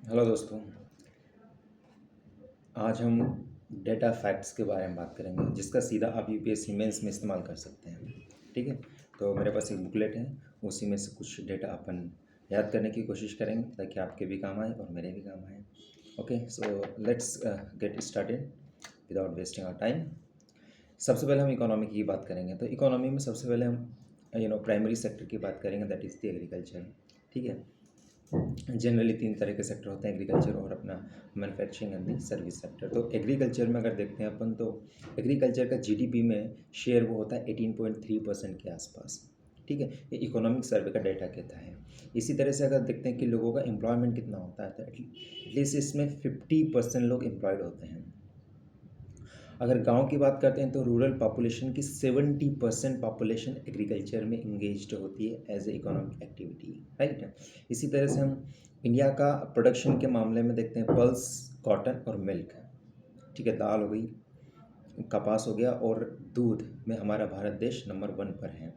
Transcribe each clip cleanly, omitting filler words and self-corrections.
Hello दोस्तों। आज हम डेटा फैक्ट्स के बारे में बात करेंगे जिसका सीधा आप यूपीएससी मेंस में इस्तेमाल कर सकते हैं। ठीक है, तो मेरे पास एक बुकलेट है, उसी में से कुछ डेटा अपन याद करने की कोशिश करेंगे ताकि आपके भी काम आए और मेरे भी काम आए। Okay, so let's get started without wasting our time. सबसे पहले हम इकोनॉमी की बात करेंगे। तो इकोनॉमी में सबसे पहले हम प्राइमरी सेक्टर की बात करेंगे, दैट इज़ द एग्रीकल्चर। ठीक है, जनरली तीन तरह के सेक्टर होते हैं, एग्रीकल्चर और अपना manufacturing and the service sector. तो एग्रीकल्चर में अगर देखते हैं अपन, तो एग्रीकल्चर का जीडीपी में शेयर वो होता है 18.3% के आसपास। ठीक है, ये इकोनॉमिक सर्वे का डेटा कहता है। इसी तरह से अगर देखते हैं कि लोगों का एम्प्लॉयमेंट कितना होता है, तो एटलीस्ट इसमें 50% लोग एम्प्लॉयड होते हैं। अगर गांव की बात करते हैं तो रूरल पॉपुलेशन की 70% पॉपुलेशन एग्रीकल्चर में इंगेज्ड होती है as a economic activity, right. इसी तरह से हम इंडिया का प्रोडक्शन के मामले में देखते हैं पल्स, कॉटन और मिल्क। ठीक है, दाल हो गई, कपास हो गया और दूध में हमारा भारत देश नंबर 1 पर है।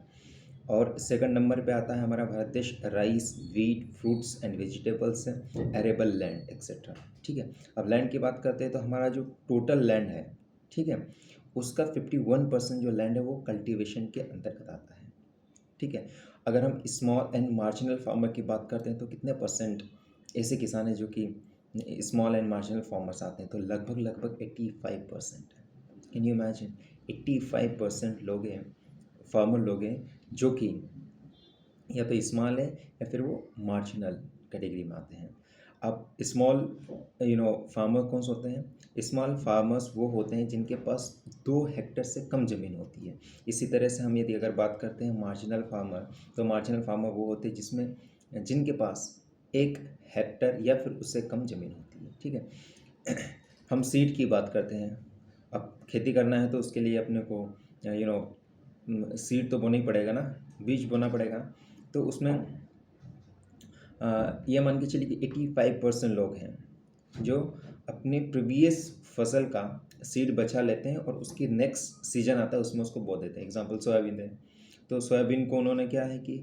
और सेकंड नंबर पे आता है हमारा भारत देश rice, wheat, fruits and vegetables, arable land etcetera. ठीक है, अब लैंड की बात करते हैं तो हमारा जो टोटल लैंड है, ठीक है, उसका 51% जो लैंड है वो कल्टीवेशन के अंतर्गत आता है। ठीक है, अगर हम स्मॉल एंड मार्जिनल फार्मर की बात करते हैं तो कितने परसेंट ऐसे किसान हैं जो कि स्मॉल एंड मार्जिनल फार्मर्स आते हैं, तो लगभग लगभग 85% है। कैन यू इमेजिन, 85% लोग हैं, फार्मर लोग हैं जो कि या तो स्मॉल है या फिर वो मार्जिनल कैटेगरी में आते हैं। अब स्मॉल फार्मर कौन से होते हैं? स्मॉल फार्मर्स वो होते हैं जिनके पास 2 हेक्टेयर से कम ज़मीन होती है। इसी तरह से हम यदि अगर बात करते हैं मार्जिनल फार्मर, तो मार्जिनल फार्मर वो होते हैं जिनके पास 1 हेक्टेयर या फिर उससे कम ज़मीन होती है। ठीक है, हम सीड की बात करते हैं। अब खेती करना है तो उसके लिए अपने को सीड तो बोना ही पड़ेगा ना, बीज बोना पड़ेगा। तो उसमें ये मान के चलिए कि 85% लोग हैं जो अपने प्रीवियस फसल का सीड बचा लेते हैं और उसकी नेक्स्ट सीजन आता है उसमें उसको बो देते हैं। एग्जांपल सोयाबीन है, तो सोयाबीन को उन्होंने क्या है कि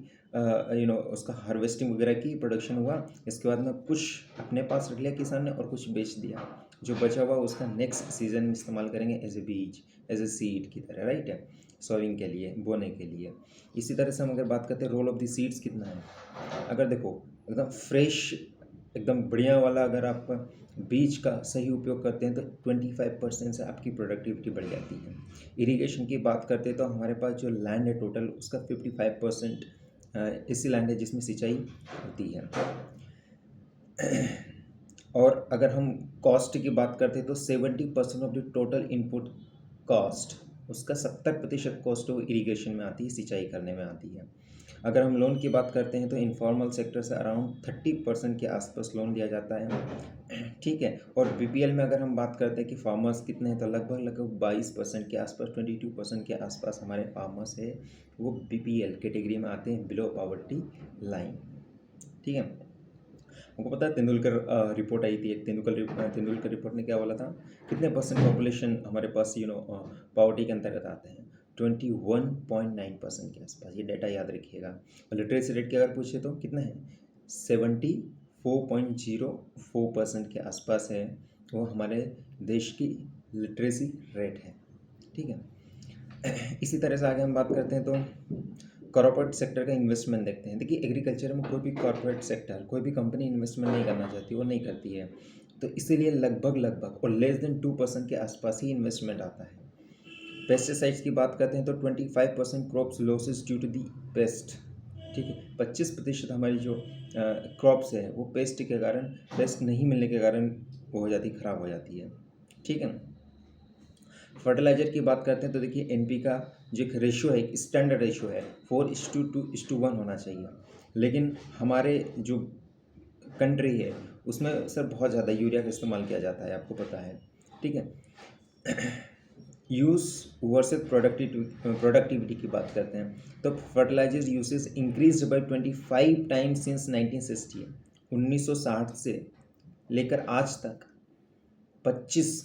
उसका हार्वेस्टिंग वगैरह की, प्रोडक्शन हुआ, इसके बाद में कुछ अपने पास रख लिया किसान ने और कुछ बेच दिया। जो बचा हुआ उसका नेक्स्ट सीजन में इस्तेमाल करेंगे एज ए बीज, एज ए सीड की तरह, राइट है, सोइंग के लिए, बोने के लिए। इसी तरह से हम अगर बात करते हैं रोल ऑफ द सीड्स कितना है, अगर देखो एकदम फ्रेश, एकदम बढ़िया वाला अगर आप बीज का सही उपयोग करते हैं तो 25% से आपकी प्रोडक्टिविटी बढ़ जाती है। इरिगेशन की बात करते हैं तो हमारे पास जो लैंड है टोटल उसका 55% ऐसी लैंड है जिसमें सिंचाई होती है। और अगर हम कॉस्ट की बात करते हैं तो 70% of the total input cost, उसका 70% कॉस्ट वो इरिगेशन में आती है, सिंचाई करने में आती है। अगर हम लोन की बात करते हैं तो इनफॉर्मल सेक्टर से अराउंड 30% के आसपास लोन दिया जाता है। ठीक है, और बीपीएल में अगर हम बात करते हैं कि फार्मर्स कितने हैं, तो लगभग लगभग 22% के आसपास, 22% के आसपास हमारे फार्मर्स है वो बीपीएल कैटेगरी में आते हैं, बिलो पॉवर्टी लाइन। ठीक है, हमको पता है तेंदुलकर रिपोर्ट आई थी, एक तेंदुलकर रिपोर्ट ने क्या बोला था, कितने परसेंट पॉपुलेशन हमारे पास पॉवर्टी के अंतर्गत आते हैं, 21.9% के आसपास। ये डाटा याद रखिएगा। और लिटरेसी रेट की अगर पूछे तो कितना है, 74.04% के आसपास है, वो हमारे देश की लिटरेसी रेट है। ठीक है, इसी तरह से आगे हम बात करते हैं तो कॉर्पोरेट सेक्टर का इन्वेस्टमेंट देखते हैं। देखिए, एग्रीकल्चर में कोई भी कॉर्पोरेट सेक्टर, कोई भी कंपनी इन्वेस्टमेंट नहीं करना चाहती, वो नहीं करती है, तो इसीलिए लगभग लगभग और लेस देन 2% के आसपास ही इन्वेस्टमेंट आता है। पेस्टिसाइड्स की बात करते हैं तो 25% crops losses due to the pest. ठीक है, 25% हमारी जो क्रॉप्स है वो पेस्ट के कारण, पेस्ट नहीं मिलने के कारण वो हो जाती, खराब हो जाती है। ठीक है, फर्टिलाइजर की बात करते हैं तो देखिए एनपी का जो एक रेशियो है, एक स्टैंडर्ड रेशियो है, 4:2:1 होना चाहिए। लेकिन हमारे जो कंट्री है उसमें सर बहुत ज़्यादा यूरिया का इस्तेमाल किया जाता है, आपको पता है। ठीक है, यूज़ वर्सेस प्रोडक्टिविटी की बात करते हैं तो fertilizers usage increase by 25 times since 1960। 1960 से लेकर आज तक 25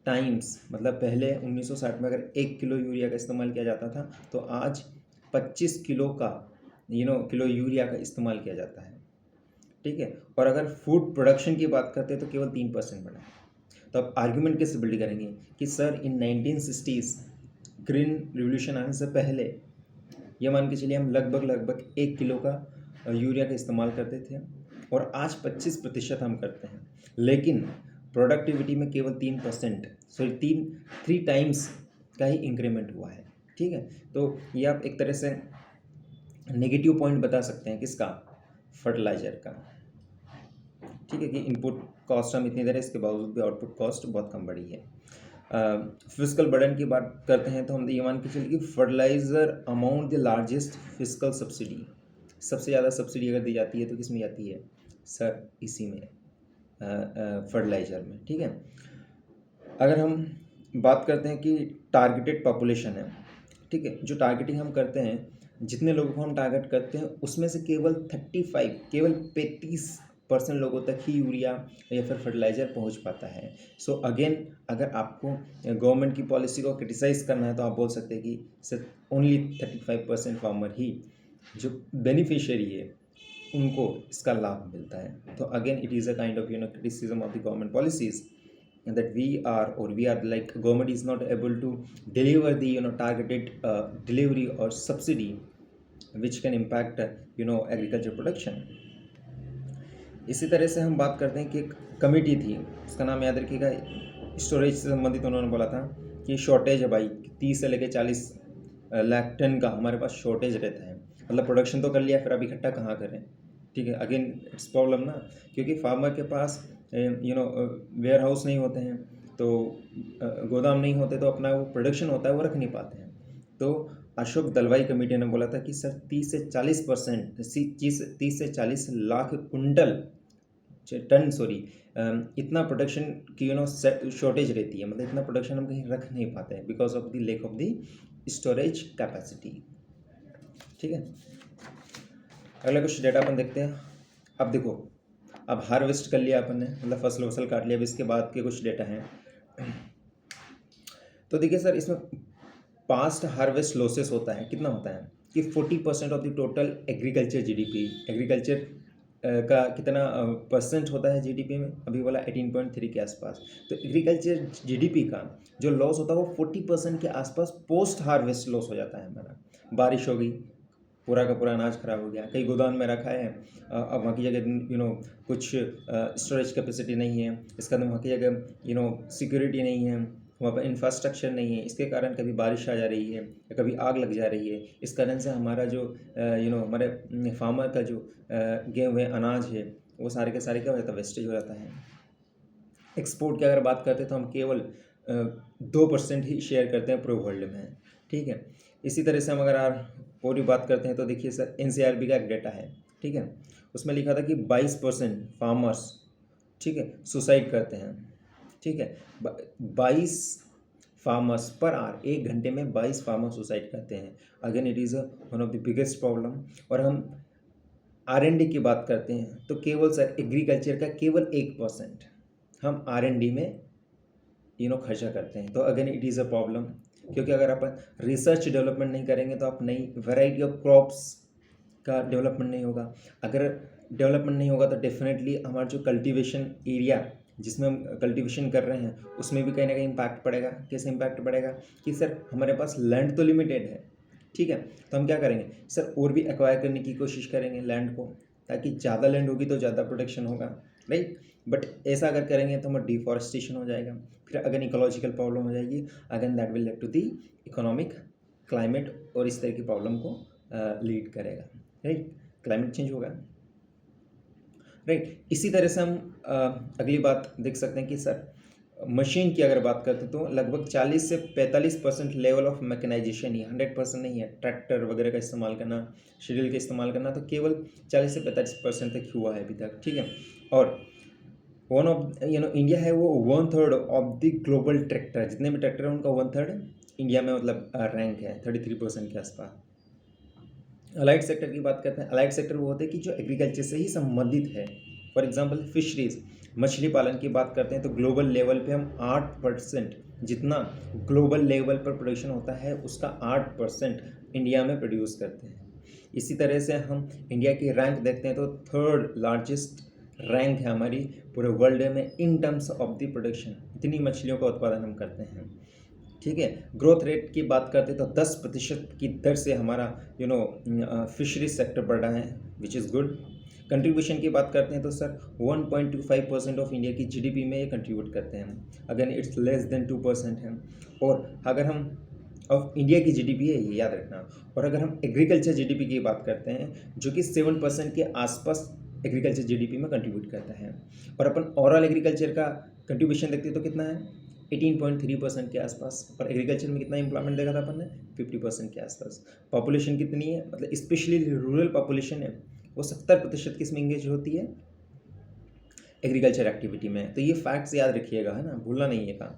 टाइम्स, मतलब पहले 1960 में अगर 1 किलो यूरिया का इस्तेमाल किया जाता था तो आज 25 किलो का किलो यूरिया का इस्तेमाल किया जाता है। ठीक है। और अगर फूड प्रोडक्शन की बात करते हैं तो केवल 3% बढ़ा है। तो अब आर्ग्यूमेंट कैसे बिल्ड करेंगे कि सर इन 1960s ग्रीन रिवोल्यूशन आने से पहले ये मान के चलिए हम लगभग 1 किलो का यूरिया का इस्तेमाल करते थे और आज 25% हम करते हैं, लेकिन प्रोडक्टिविटी में केवल 3%, सॉरी 3 टाइम्स का ही इंक्रीमेंट हुआ है। ठीक है, तो ये आप एक तरह से नेगेटिव पॉइंट बता सकते हैं किसका, फर्टिलाइजर का। ठीक है, कि इनपुट कॉस्ट हम इतनी दे रहे हैं, इसके बावजूद भी आउटपुट कॉस्ट बहुत कम बढ़ी है। फिजिकल बर्डन की बात करते हैं तो हम ये मान के चलिए कि fertilizer amount the largest physical subsidy, सबसे ज़्यादा सब्सिडी अगर दी जाती है तो किस में जाती है सर, इसी में फर्टिलाइजर में। ठीक है, अगर हम बात करते हैं कि टारगेटेड पॉपुलेशन है, ठीक है, जो टारगेटिंग हम करते हैं, जितने लोगों को हम टारगेट करते हैं उसमें से केवल 35% लोगों तक ही यूरिया या फिर फर्टिलाइज़र पहुंच पाता है। सो अगेन, अगर आपको गवर्नमेंट की पॉलिसी को क्रिटिसाइज़ करना है तो आप बोल सकते हैं कि सिर्फ ओनली 35% फार्मर ही जो बेनिफिशियरी है उनको इसका लाभ मिलता है। तो again it is a kind of criticism of the government policies that we are like government is not able to deliver the targeted delivery or subsidy which can impact agriculture production। इसी तरह से हम बात करते हैं कि एक committee थी, उसका नाम याद रखिएगा, स्टोरेज से संबंधित। उन्होंने बोला था कि शॉर्टेज है भाई, 30 से लेकर 40 लाख टन का हमारे पास शॉर्टेज रहता है। मतलब प्रोडक्शन तो कर लिया, फिर अब इकट्ठा कहाँ करें। ठीक है, अगेन इट्स प्रॉब्लम ना, क्योंकि फार्मर के पास वेयर हाउस नहीं होते हैं, तो गोदाम नहीं होते, तो अपना वो प्रोडक्शन होता है वो रख नहीं पाते हैं। तो अशोक दलवाई कमेटी ने बोला था कि सर 30 से 40 लाख कुंटल टन इतना प्रोडक्शन की शॉर्टेज रहती है। मतलब इतना प्रोडक्शन हम कहीं रख नहीं पाते हैं because of the lack of the storage capacity. ठीक है, अगला कुछ डेटा अपन देखते हैं। अब देखो, अब हार्वेस्ट कर लिया अपन ने, मतलब फसल काट लिया, अब इसके बाद के कुछ डेटा हैं। तो देखिए सर, इसमें पास्ट हार्वेस्ट लॉसेस होता है, कितना होता है कि 40% of the total agriculture GDP, agriculture का कितना परसेंट होता है जीडीपी में, अभी बोला 18.3 के आसपास। तो एग्रीकल्चर जीडीपी का जो लॉस होता है वो 40% के आसपास पोस्ट हार्वेस्ट लॉस हो जाता है हमारा। बारिश हो गई, पूरा का पूरा अनाज खराब हो गया, कई गोदाम में रखा है, अब वहाँ की जगह कुछ स्टोरेज कैपेसिटी नहीं है, इसका वहाँ की जगह सिक्योरिटी नहीं है, वहाँ पर इंफ्रास्ट्रक्चर नहीं है, इसके कारण कभी बारिश आ जा रही है या कभी आग लग जा रही है। इस कारण से हमारा जो हमारे फार्मर का जो गेहूँ हुए अनाज है वो सारे के सारे क्या हो जाता है, वेस्टेज हो जाता है। एक्सपोर्ट की अगर बात करते हैं तो हम केवल 2% ही शेयर करते हैं पूरे वर्ल्ड में। ठीक है, इसी तरह से हम अगर और भी बात करते हैं तो देखिए सर, एनसीआरबी का एक डेटा है, ठीक है, उसमें लिखा था कि 22% फार्मर्स, ठीक है, सुसाइड करते हैं। ठीक है, 22 फार्मर्स पर आवर, 1 घंटे में 22 फार्मर सुसाइड करते हैं। Again it is one of the biggest problem. और हम R&D की बात करते हैं तो केवल सर एग्रीकल्चर का केवल 1% हम R&D में खर्चा करते हैं। तो again it is a problem, क्योंकि अगर अपन रिसर्च डेवलपमेंट नहीं करेंगे तो आप नई वैरायटी ऑफ क्रॉप्स का डेवलपमेंट नहीं होगा। अगर डेवलपमेंट नहीं होगा तो डेफिनेटली हमारा जो कल्टीवेशन एरिया जिसमें हम कल्टीवेशन कर रहे हैं उसमें भी कहीं ना कहीं इम्पैक्ट पड़ेगा। कैसे इम्पैक्ट पड़ेगा कि सर हमारे पास लैंड तो लिमिटेड है, ठीक है, तो हम क्या करेंगे सर, और भी एक्वायर करने की कोशिश करेंगे लैंड को, ताकि ज़्यादा लैंड होगी तो ज़्यादा प्रोडक्शन होगा, राइट। बट ऐसा अगर करेंगे तो हमारा डिफॉरेस्टेशन हो जाएगा, फिर अगर इकोलॉजिकल प्रॉब्लम हो जाएगी, again that will lead to the economic, climate और इस तरह की प्रॉब्लम को लीड करेगा, राइट। क्लाइमेट चेंज होगा, राइट। इसी तरह से हम अगली बात देख सकते हैं कि सर मशीन की अगर बात करते हैं तो लगभग 40 से 45% लेवल ऑफ मैकेनाइजेशन ही, 100% नहीं है। ट्रैक्टर वगैरह का इस्तेमाल करना, शेड्यूल का इस्तेमाल करना, तो केवल 40 से 45% तक हुआ है अभी तक, ठीक है। और वन ऑफ इंडिया है वो 1/3 ऑफ द ग्लोबल ट्रैक्टर, जितने भी ट्रैक्टर हैं उनका 1/3 इंडिया में मतलब रैंक है 33% के आसपास। अलाइड सेक्टर की बात करते हैं, अलाइड सेक्टर वो होते हैं कि जो एग्रीकल्चर से ही संबंधित है। फॉर एग्जांपल फिशरीज, मछली पालन की बात करते हैं तो ग्लोबल लेवल पे हम 8%, जितना ग्लोबल लेवल पर प्रोडक्शन होता है उसका 8% इंडिया में प्रोड्यूस करते हैं। इसी तरह से हम इंडिया की रैंक देखते हैं तो थर्ड लार्जेस्ट रैंक है हमारी पूरे वर्ल्ड में in terms of the production. इतनी मछलियों का उत्पादन हम करते हैं, ठीक है। ग्रोथ रेट की बात करते हैं तो 10% की दर से हमारा फिशरीज सेक्टर बढ़ रहा है, विच इज़ गुड। कंट्रीब्यूशन की बात करते हैं तो सर 1.25% ऑफ इंडिया की जीडीपी में ये कंट्रीब्यूट करते हैं। अगेन इट्स लेस देन 2% है। और अगर हम ऑफ इंडिया की जीडीपी है, ये याद रखना। और अगर हम एग्रीकल्चर जीडीपी की बात करते हैं जो कि 7% के आसपास एग्रीकल्चर जीडीपी में कंट्रीब्यूट करता है, और अपन ओवरऑल एग्रीकल्चर का कंट्रीब्यूशन देखते हैं तो कितना है 18.3% के आसपास। और एग्रीकल्चर में कितना एम्प्लॉयमेंट देखा था अपन ने 50% के आसपास। पॉपुलेशन कितनी है, मतलब स्पेशली रूरल पॉपुलेशन है वो 70% किस में इंगेज होती है, एग्रीकल्चर एक्टिविटी में। तो ये फैक्ट्स याद रखिएगा, है ना, भूलना नहीं है काम,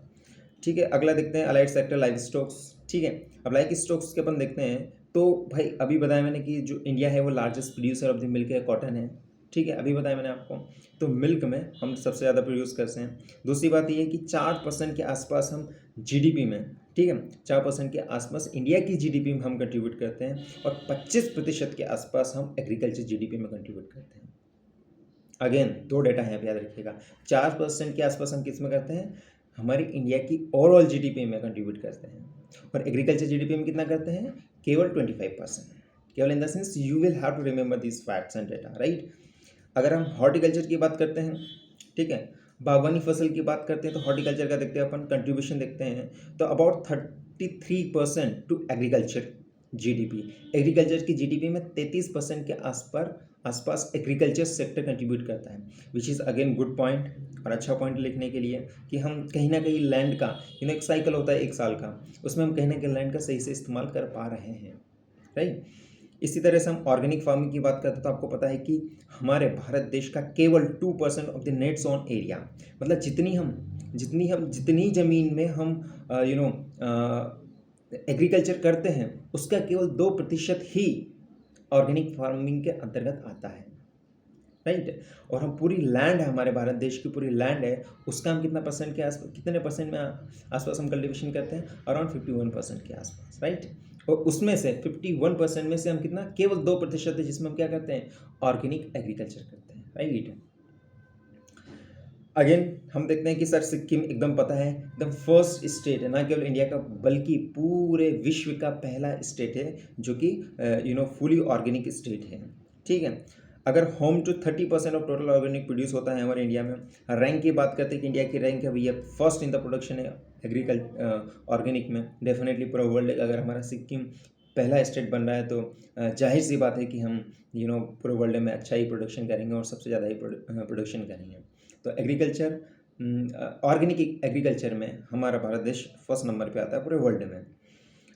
ठीक है। अगला देखते हैं अलाइड सेक्टर लाइव स्टॉक्स, ठीक है। अब लाइव स्टॉक्स के अपन देखते हैं तो भाई अभी बताया मैंने कि जो इंडिया है वो largest producer of the milk है, कॉटन है, ठीक है, अभी बताया मैंने आपको। तो मिल्क में हम सबसे ज़्यादा प्रोड्यूस करते हैं। दूसरी बात ये है कि 4% के आसपास हम जीडीपी में, ठीक है, 4% के आसपास इंडिया की जीडीपी में हम कंट्रीब्यूट करते हैं, और 25% के आसपास हम एग्रीकल्चर जीडीपी में कंट्रीब्यूट करते हैं। अगेन 2 डेटा हैं, याद रखिएगा। 4% के आसपास हम किस में करते हैं, हमारी इंडिया की ओवरऑल जीडीपी में कंट्रीब्यूट करते हैं। और एग्रीकल्चर जीडीपी में कितना करते हैं, केवल 25%। केवल in the sense you will have to remember this facts and data, right. अगर हम हॉर्टिकल्चर की बात करते हैं, ठीक है, बागवानी फसल की बात करते हैं तो हॉर्टिकल्चर का देखते हैं अपन, कंट्रीब्यूशन देखते हैं तो about 33% to agriculture GDP. Agriculture की जीडीपी में 33% के आसपास एग्रीकल्चर सेक्टर कंट्रीब्यूट करता है, which is again good point और अच्छा पॉइंट लिखने के लिए कि हम कहीं ना कहीं लैंड का, एक साइकिल होता है 1 साल का, उसमें हम कहीं ना कहीं लैंड का सही से इस्तेमाल कर पा रहे हैं, राइट। इसी तरह से हम ऑर्गेनिक फार्मिंग की बात करते हैं तो आपको पता है कि हमारे भारत देश का केवल 2% of the net zone area, मतलब जितनी ज़मीन में हम एग्रीकल्चर करते हैं उसका केवल 2% ही ऑर्गेनिक फार्मिंग के अंतर्गत आता है, राइट। और हम पूरी लैंड है, हमारे भारत देश की पूरी लैंड है, उसका हम कितने परसेंट में आसपास हम कल्टिवेशन करते हैं, अराउंड 51% के आसपास, राइट। और उसमें से 51% में से हम कितना, केवल 2% है जिसमें हम क्या करते हैं, ऑर्गेनिक एग्रीकल्चर करते हैं, राइट। अगेन हम देखते हैं कि सर सिक्किम एकदम पता है, एकदम फर्स्ट स्टेट है, ना केवल इंडिया का बल्कि पूरे विश्व का पहला स्टेट है जो कि फुली ऑर्गेनिक स्टेट है, ठीक है। अगर home to 30% of total organic produce होता है हमारे इंडिया में। रैंक की बात करते हैं कि इंडिया की रैंक है भैया फर्स्ट इन द प्रोडक्शन है ऑर्गेनिक में, डेफिनेटली पूरा वर्ल्ड। अगर हमारा सिक्किम पहला स्टेट बन रहा है तो जाहिर सी बात है कि हम पूरे वर्ल्ड में अच्छा ही प्रोडक्शन करेंगे और सबसे ज़्यादा ही प्रोडक्शन करेंगे। तो एग्रीकल्चर, ऑर्गेनिक एग्रीकल्चर में हमारा भारत देश फर्स्ट नंबर पे आता है पूरे वर्ल्ड में।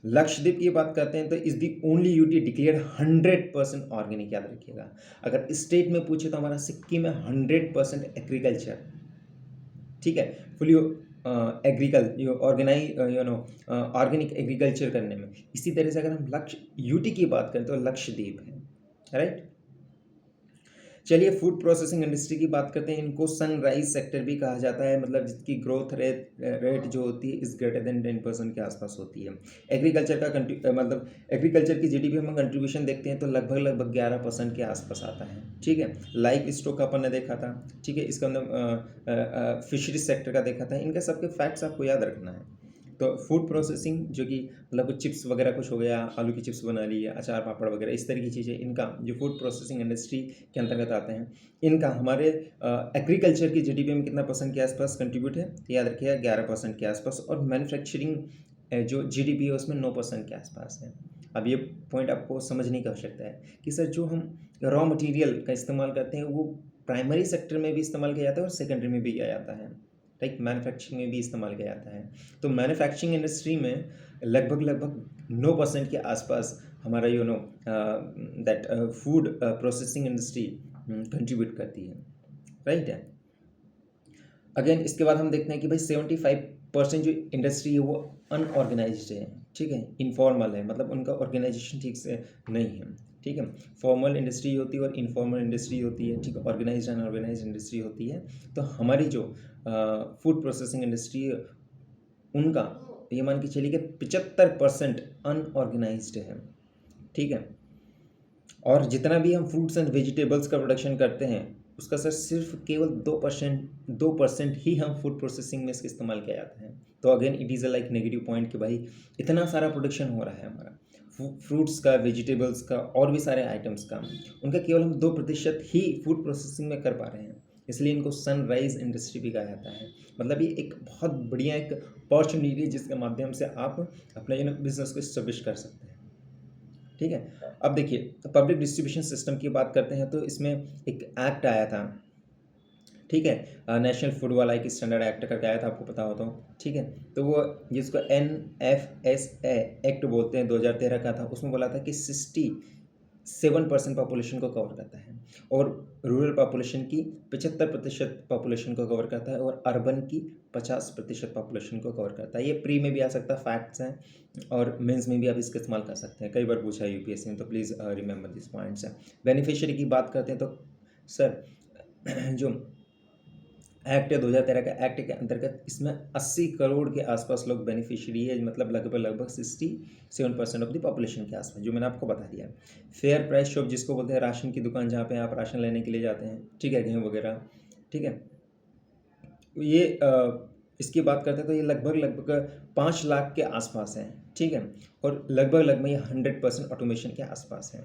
लक्षद्वीप की बात करते हैं तो is the only UT declare 100% organic, याद रखिएगा। अगर स्टेट में पूछे तो हमारा सिक्किम में 100% एग्रीकल्चर, ठीक है, फुली ऑर्गेनिक एग्रीकल्चर करने में। इसी तरह से अगर हम यूटी की बात करें तो लक्षद्वीप है, राइट। चलिए फूड प्रोसेसिंग इंडस्ट्री की बात करते हैं। इनको सनराइज सेक्टर भी कहा जाता है, मतलब जिसकी ग्रोथ रेट जो होती है इज ग्रेटर देन 10% के आसपास होती है। एग्रीकल्चर का मतलब एग्रीकल्चर की जीडीपी में कंट्रीब्यूशन देखते हैं तो लगभग 11% के आसपास आता है, ठीक है। लाइफ स्टॉक अपन ने देखा था, ठीक है, इसका मतलब फिशरीज सेक्टर का देखा था। इनके सबके फैक्ट्स आपको याद रखना है। तो फूड प्रोसेसिंग जो कि मतलब कुछ चिप्स वगैरह कुछ हो गया, आलू की चिप्स बना ली, अचार पापड़ वगैरह इस तरह की चीज़ें, इनका जो फूड प्रोसेसिंग इंडस्ट्री के अंतर्गत आते हैं, इनका हमारे एग्रीकल्चर की जीडीपी में कितना परसेंट के आसपास कंट्रीब्यूट है, याद रखिएगा 11% के आसपास। और मैन्युफैक्चरिंग जो जीडीपी है उसमें 9% के आसपास है। अब ये पॉइंट आपको समझने की आवश्यकता है कि सर जो हम रॉ मटेरियल का इस्तेमाल करते हैं वो प्राइमरी सेक्टर में भी इस्तेमाल किया जाता है और सेकेंडरी में भी किया जाता है, लाइक मैन्युफैक्चरिंग में भी इस्तेमाल किया जाता है। तो मैन्युफैक्चरिंग इंडस्ट्री में लगभग 9% के आसपास हमारा that food processing industry contribute करती है, राइट है। अगेन इसके बाद हम देखते हैं कि भाई 75% जो इंडस्ट्री है वो अनऑर्गेनाइज्ड है, ठीक है, इनफॉर्मल है, मतलब उनका ऑर्गेनाइजेशन ठीक से नहीं है, ठीक है। फॉर्मल इंडस्ट्री होती है और इनफॉर्मल इंडस्ट्री होती है, ठीक है, ऑर्गेनाइज्ड एंड अनऑर्गेनाइज्ड इंडस्ट्री होती है। तो हमारी जो फूड प्रोसेसिंग इंडस्ट्री है उनका ये मान के चलिए कि 75% अनऑर्गेनाइज्ड है, ठीक है। और जितना भी हम फ्रूट्स एंड वेजिटेबल्स का प्रोडक्शन करते हैं उसका सर सिर्फ केवल 2% ही हम फूड प्रोसेसिंग में इसका इस्तेमाल किया जाता है। तो again it is a like negative point कि भाई इतना सारा प्रोडक्शन हो रहा है हमारा फ्रूट्स का, वेजिटेबल्स का और भी सारे आइटम्स का, उनका केवल हम 2% ही फूड प्रोसेसिंग में कर पा रहे हैं। इसलिए इनको सनराइज इंडस्ट्री भी कहा जाता है। मतलब ये एक बहुत बढ़िया एक अपॉर्चुनिटी है जिसके माध्यम से आप अपने बिजनेस को इस्टेब्लिश कर सकते हैं। ठीक है, अब देखिए पब्लिक डिस्ट्रीब्यूशन सिस्टम की बात करते हैं तो इसमें एक एक्ट आया था, ठीक है, नेशनल फूड वाला एक स्टैंडर्ड एक्ट करके आया था, आपको पता हो तो, ठीक है। तो वो जिसको NFSA एक्ट बोलते हैं 2013 का था, उसमें बोला था कि 67% पॉपुलेशन को कवर करता है और रूरल पॉपुलेशन की 75% पॉपुलेशन को कवर करता है और अर्बन की 50% पॉपुलेशन को कवर करता है। ये प्री में भी आ सकता है, फैक्ट्स हैं, और मेंस में भी आप इसका इस्तेमाल कर सकते हैं, कई बार पूछा है यूपीएससी में, तो प्लीज़ रिमेंबर दिस पॉइंट्स हैं। बेनिफिशियरी की बात करते हैं तो सर जो एक्ट 2013 का एक्ट के अंतर्गत इसमें 80 करोड़ के आसपास लोग बेनिफिशियरी है, मतलब लगभग 67% ऑफ द पॉपुलेशन के आसपास, जो मैंने आपको बता दिया। फेयर प्राइस शॉप जिसको बोलते हैं, राशन की दुकान जहाँ पे आप राशन लेने के लिए जाते हैं, ठीक है, गेहूँ वगैरह, ठीक है। ये इसकी बात करते हैं तो ये लगभग 5 लाख के आसपास है, ठीक है, और लगभग ये 100% ऑटोमेशन के आसपास है,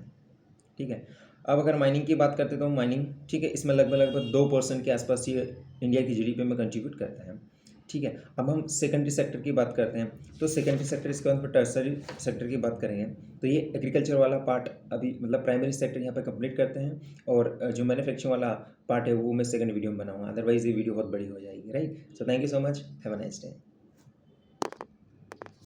ठीक है। अब अगर माइनिंग की बात करते हैं तो माइनिंग, ठीक है, इसमें लगभग 2% के आसपास ये इंडिया की जीडीपी में कंट्रीब्यूट करता है, ठीक है। अब हम सेकेंडरी सेक्टर की बात करते हैं तो सेकेंडरी सेक्टर, इसके बाद फिर टर्सरी सेक्टर की बात करेंगे तो ये एग्रीकल्चर वाला पार्ट अभी, मतलब प्राइमरी सेक्टर यहाँ पे कंप्लीट करते हैं, और जो मैन्युफैक्चरिंग वाला पार्ट है वो मैं सेकंड वीडियो में बनाऊंगा, अदरवाइज ये वीडियो बहुत बड़ी हो जाएगी, right. So thank you so much, have a nice day.